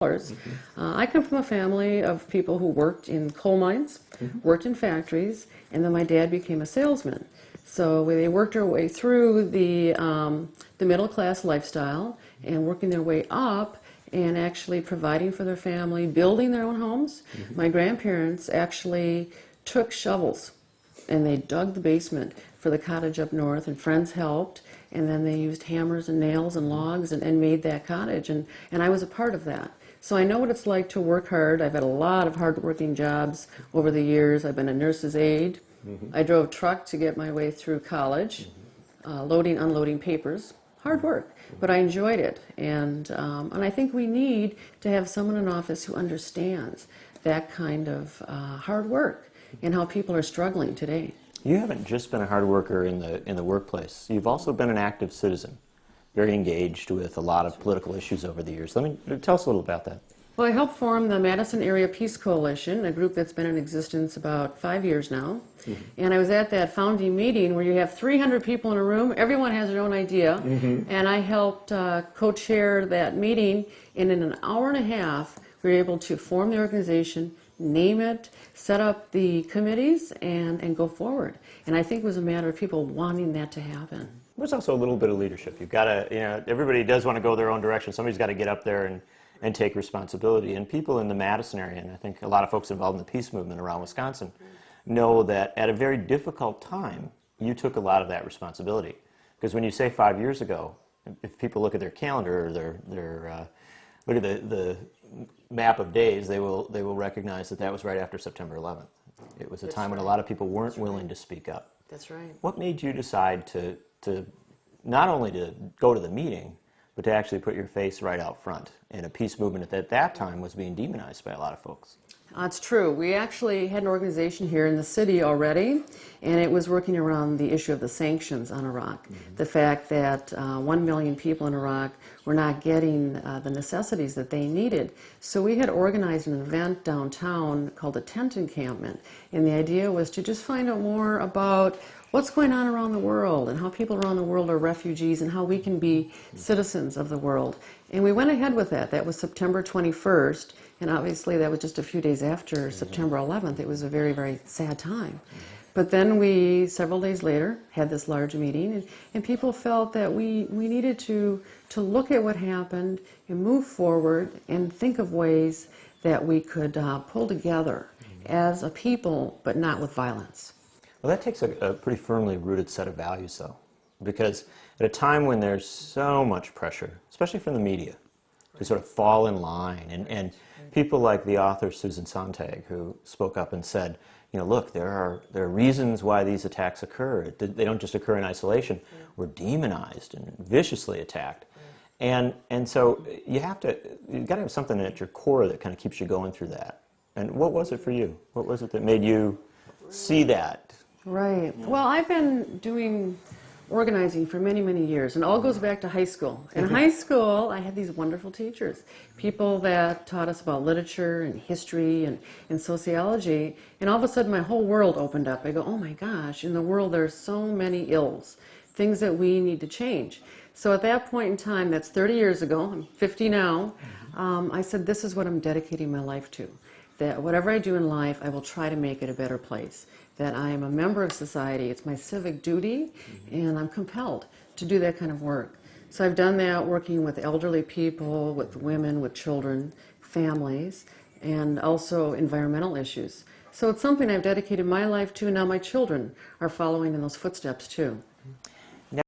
I come from a family of people who worked in coal mines, worked in factories, and then my dad became a salesman. So they worked their way through the middle class lifestyle and working their way up and actually providing for their family, building their own homes. My grandparents actually took shovels and they dug the basement for the cottage up north, and friends helped, and then they used hammers and nails and logs and made that cottage, and I was a part of that. So I know what it's like to work hard. I've had a lot of hard-working jobs over the years. I've been a nurse's aide. I drove a truck to get my way through college, loading, unloading papers. Hard work, but I enjoyed it, and I think we need to have someone in office who understands that kind of hard work and how people are struggling today. You haven't just been a hard worker in the workplace. You've also been an active citizen, very engaged with a lot of political issues over the years. Tell us a little about that. Well, I helped form the Madison Area Peace Coalition, a group that's been in existence about 5 years now. And I was at that founding meeting where you have 300 people in a room, everyone has their own idea, and I helped co-chair that meeting, and in an hour and a half we were able to form the organization, name it, set up the committees, and go forward. And I think it was a matter of people wanting that to happen. There's also a little bit of leadership. You've got to, everybody does want to go their own direction. Somebody's got to get up there and take responsibility. And people in the Madison area, and I think a lot of folks involved in the peace movement around Wisconsin, know that at a very difficult time, you took a lot of that responsibility. Because when you say 5 years ago, if people look at their calendar or look at the map of days, they will recognize that was right after September 11th. It was a time when a lot of people weren't willing to speak up. That's right. What made you decide to not only to go to the meeting, but to actually put your face right out front in a peace movement that at that time was being demonized by a lot of folks? It's true. We actually had an organization here in the city already, and it was working around the issue of the sanctions on Iraq. The fact that 1 million people in Iraq were not getting the necessities that they needed. So we had organized an event downtown called a tent encampment, and the idea was to just find out more about what's going on around the world and how people around the world are refugees and how we can be citizens of the world. And we went ahead with that. That was September 21st. And obviously that was just a few days after September 11th. It was a very, very sad time. But then we, several days later, had this large meeting, and people felt that we needed to look at what happened and move forward and think of ways that we could pull together as a people, but not with violence. Well, that takes a pretty firmly rooted set of values, though, because at a time when there's so much pressure, especially from the media, to sort of fall in line, and people like the author Susan Sontag, who spoke up and said, look, there are reasons why these attacks occur. They don't just occur in isolation. We're demonized and viciously attacked. And so you've got to have something at your core that kind of keeps you going through that. And what was it for you? What was it that made you see that? Right. Well, I've been doing organizing for many, many years, and it all goes back to high school. In high school, I had these wonderful teachers, people that taught us about literature and history and sociology, and all of a sudden my whole world opened up. I go, oh my gosh, in the world there's so many ills, things that we need to change. So at that point in time, that's 30 years ago, I'm 50 now, I said, this is what I'm dedicating my life to. That whatever I do in life, I will try to make it a better place. That I am a member of society, it's my civic duty, and I'm compelled to do that kind of work. So I've done that working with elderly people, with women, with children, families, and also environmental issues. So it's something I've dedicated my life to, and now my children are following in those footsteps too.